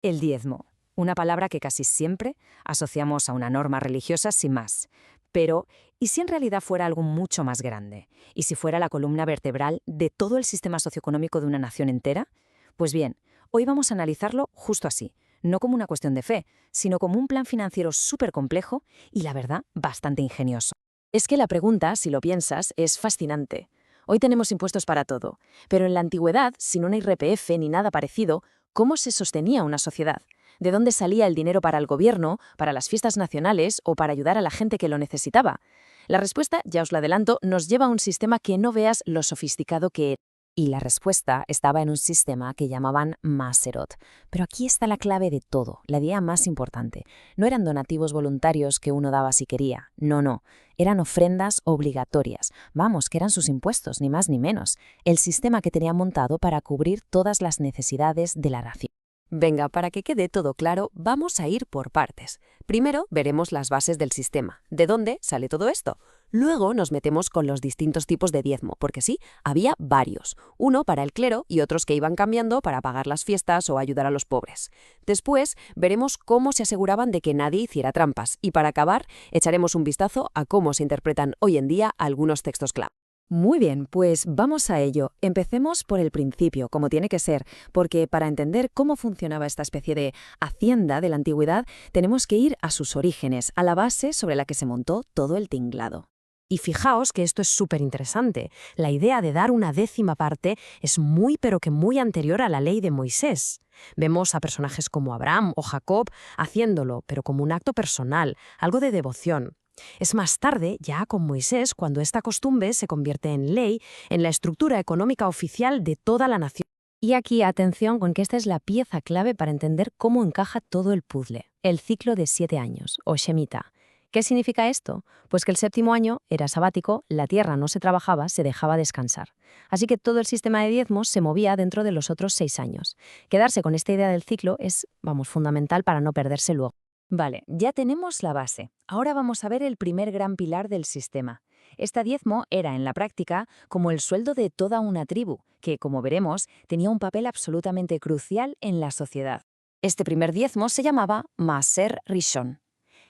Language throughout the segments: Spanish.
El diezmo, una palabra que casi siempre asociamos a una norma religiosa sin más. Pero, ¿y si en realidad fuera algo mucho más grande? ¿Y si fuera la columna vertebral de todo el sistema socioeconómico de una nación entera? Pues bien, hoy vamos a analizarlo justo así, no como una cuestión de fe, sino como un plan financiero súper complejo y, la verdad, bastante ingenioso. Es que la pregunta, si lo piensas, es fascinante. Hoy tenemos impuestos para todo, pero en la antigüedad, sin una IRPF ni nada parecido, ¿cómo se sostenía una sociedad? ¿De dónde salía el dinero para el gobierno, para las fiestas nacionales o para ayudar a la gente que lo necesitaba? La respuesta, ya os la adelanto, nos lleva a un sistema que no veas lo sofisticado que era. Y la respuesta estaba en un sistema que llamaban Maserot. Pero aquí está la clave de todo, la idea más importante. No eran donativos voluntarios que uno daba si quería. No, no. Eran ofrendas obligatorias. Vamos, que eran sus impuestos, ni más ni menos. El sistema que tenían montado para cubrir todas las necesidades de la nación. Venga, para que quede todo claro, vamos a ir por partes. Primero veremos las bases del sistema. ¿De dónde sale todo esto? Luego nos metemos con los distintos tipos de diezmo, porque sí, había varios. Uno para el clero y otros que iban cambiando para pagar las fiestas o ayudar a los pobres. Después veremos cómo se aseguraban de que nadie hiciera trampas. Y para acabar, echaremos un vistazo a cómo se interpretan hoy en día algunos textos clave. Muy bien, pues vamos a ello. Empecemos por el principio, como tiene que ser, porque para entender cómo funcionaba esta especie de hacienda de la antigüedad, tenemos que ir a sus orígenes, a la base sobre la que se montó todo el tinglado. Y fijaos que esto es súper interesante. La idea de dar una décima parte es muy pero que muy anterior a la ley de Moisés. Vemos a personajes como Abraham o Jacob haciéndolo, pero como un acto personal, algo de devoción. Es más tarde, ya con Moisés, cuando esta costumbre se convierte en ley, en la estructura económica oficial de toda la nación. Y aquí atención con que esta es la pieza clave para entender cómo encaja todo el puzzle, el ciclo de 7 años, o Shemitah. ¿Qué significa esto? Pues que el séptimo año era sabático, la tierra no se trabajaba, se dejaba descansar. Así que todo el sistema de diezmos se movía dentro de los otros 6 años. Quedarse con esta idea del ciclo es, fundamental para no perderse luego. Vale, ya tenemos la base. Ahora vamos a ver el primer gran pilar del sistema. Este diezmo era, en la práctica, como el sueldo de toda una tribu, que, como veremos, tenía un papel absolutamente crucial en la sociedad. Este primer diezmo se llamaba Maaser Rishon,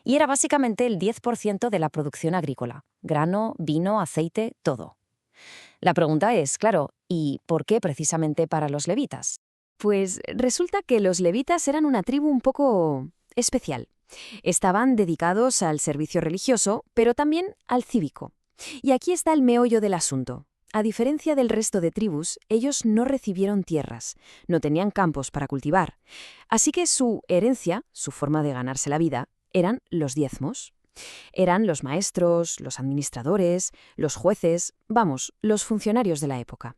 y era básicamente el 10% de la producción agrícola: grano, vino, aceite, todo. La pregunta es, claro, ¿y por qué precisamente para los levitas? Pues resulta que los levitas eran una tribu un poco especial. Estaban dedicados al servicio religioso, pero también al cívico. Y aquí está el meollo del asunto. A diferencia del resto de tribus, ellos no recibieron tierras, no tenían campos para cultivar. Así que su herencia, su forma de ganarse la vida, eran los diezmos. Eran los maestros, los administradores, los jueces, vamos, los funcionarios de la época.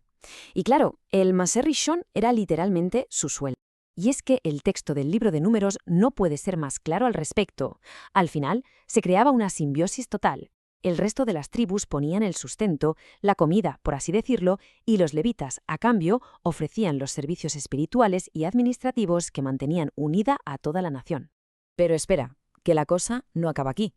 Y claro, el Maaser Rishon era literalmente su sueldo. Y es que el texto del libro de Números no puede ser más claro al respecto. Al final, se creaba una simbiosis total. El resto de las tribus ponían el sustento, la comida, por así decirlo, y los levitas, a cambio, ofrecían los servicios espirituales y administrativos que mantenían unida a toda la nación. Pero espera, que la cosa no acaba aquí.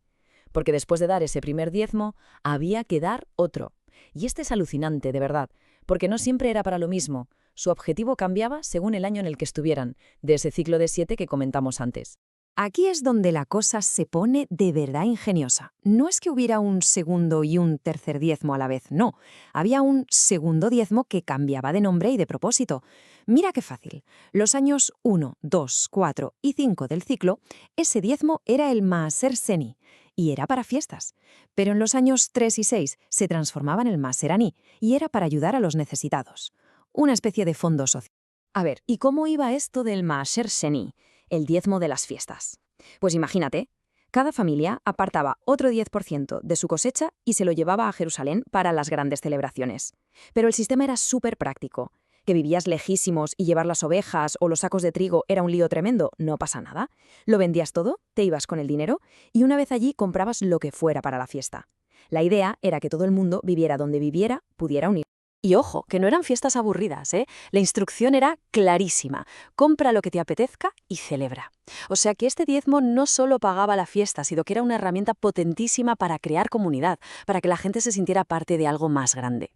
Porque después de dar ese primer diezmo, había que dar otro. Y este es alucinante, de verdad, porque no siempre era para lo mismo. Su objetivo cambiaba según el año en el que estuvieran, de ese ciclo de 7 que comentamos antes. Aquí es donde la cosa se pone de verdad ingeniosa. No es que hubiera un segundo y un tercer diezmo a la vez, no. Había un segundo diezmo que cambiaba de nombre y de propósito. Mira qué fácil. Los años 1, 2, 4 y 5 del ciclo, ese diezmo era el Maaser Seni, y era para fiestas. Pero en los años 3 y 6 se transformaba en el Maaser Ani, y era para ayudar a los necesitados. Una especie de fondo social. A ver, ¿y cómo iba esto del Maaser Seni, el diezmo de las fiestas? Pues imagínate, cada familia apartaba otro 10% de su cosecha y se lo llevaba a Jerusalén para las grandes celebraciones. Pero el sistema era súper práctico. Que vivías lejísimos y llevar las ovejas o los sacos de trigo era un lío tremendo, no pasa nada. Lo vendías todo, te ibas con el dinero y una vez allí comprabas lo que fuera para la fiesta. La idea era que todo el mundo, viviera donde viviera, pudiera unir. Y ojo, que no eran fiestas aburridas, ¿eh? La instrucción era clarísima. Compra lo que te apetezca y celebra. O sea que este diezmo no solo pagaba la fiesta, sino que era una herramienta potentísima para crear comunidad, para que la gente se sintiera parte de algo más grande.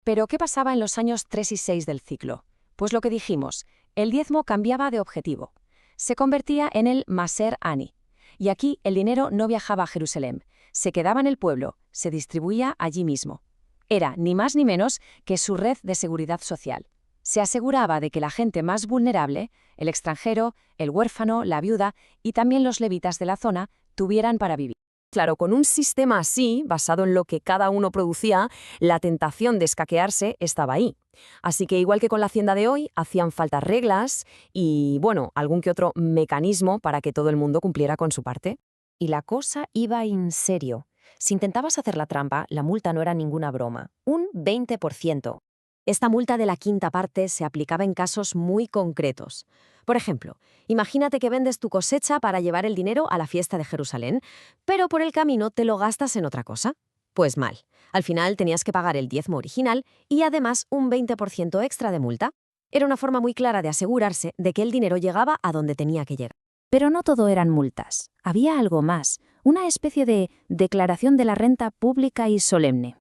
Pero, ¿qué pasaba en los años 3 y 6 del ciclo? Pues lo que dijimos, el diezmo cambiaba de objetivo. se convertía en el Maser Ani. Y aquí el dinero no viajaba a Jerusalén, se quedaba en el pueblo, se distribuía allí mismo. Era ni más ni menos que su red de seguridad social. Se aseguraba de que la gente más vulnerable, el extranjero, el huérfano, la viuda y también los levitas de la zona, tuvieran para vivir. Claro, con un sistema así, basado en lo que cada uno producía, la tentación de escaquearse estaba ahí. Así que igual que con la hacienda de hoy, hacían falta reglas y, bueno, algún que otro mecanismo para que todo el mundo cumpliera con su parte. Y la cosa iba en serio. Si intentabas hacer la trampa, la multa no era ninguna broma. Un 20%. Esta multa de la quinta parte se aplicaba en casos muy concretos. Por ejemplo, imagínate que vendes tu cosecha para llevar el dinero a la fiesta de Jerusalén, pero por el camino te lo gastas en otra cosa. Pues mal. Al final tenías que pagar el diezmo original y además un 20% extra de multa. Era una forma muy clara de asegurarse de que el dinero llegaba a donde tenía que llegar. Pero no todo eran multas. Había algo más, una especie de declaración de la renta pública y solemne.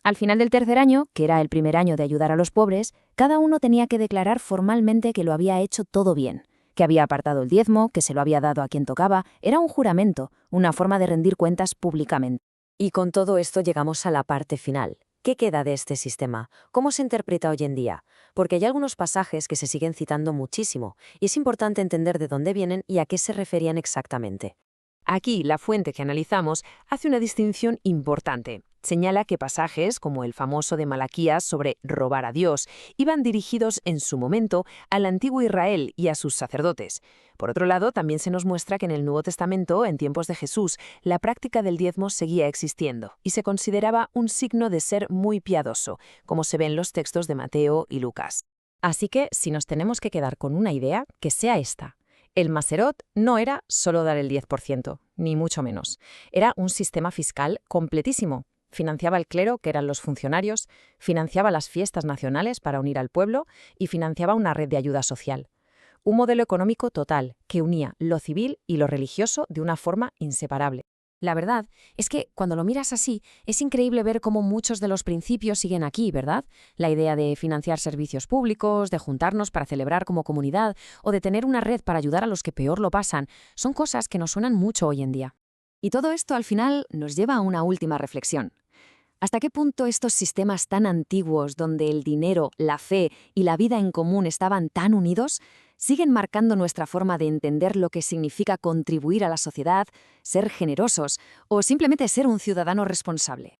Al final del tercer año, que era el primer año de ayudar a los pobres, cada uno tenía que declarar formalmente que lo había hecho todo bien, que había apartado el diezmo, que se lo había dado a quien tocaba. Era un juramento, una forma de rendir cuentas públicamente. Y con todo esto llegamos a la parte final. ¿Qué queda de este sistema? ¿Cómo se interpreta hoy en día? Porque hay algunos pasajes que se siguen citando muchísimo, y es importante entender de dónde vienen y a qué se referían exactamente. Aquí, la fuente que analizamos hace una distinción importante. Señala que pasajes, como el famoso de Malaquías sobre robar a Dios, iban dirigidos en su momento al antiguo Israel y a sus sacerdotes. Por otro lado, también se nos muestra que en el Nuevo Testamento, en tiempos de Jesús, la práctica del diezmo seguía existiendo y se consideraba un signo de ser muy piadoso, como se ve en los textos de Mateo y Lucas. Así que, si nos tenemos que quedar con una idea, que sea esta. El Maserot no era solo dar el 10%, ni mucho menos. Era un sistema fiscal completísimo. Financiaba el clero, que eran los funcionarios, financiaba las fiestas nacionales para unir al pueblo y financiaba una red de ayuda social. Un modelo económico total que unía lo civil y lo religioso de una forma inseparable. La verdad es que, cuando lo miras así, es increíble ver cómo muchos de los principios siguen aquí, ¿verdad? La idea de financiar servicios públicos, de juntarnos para celebrar como comunidad o de tener una red para ayudar a los que peor lo pasan, son cosas que nos suenan mucho hoy en día. Y todo esto, al final, nos lleva a una última reflexión. ¿Hasta qué punto estos sistemas tan antiguos, donde el dinero, la fe y la vida en común estaban tan unidos, siguen marcando nuestra forma de entender lo que significa contribuir a la sociedad, ser generosos o simplemente ser un ciudadano responsable?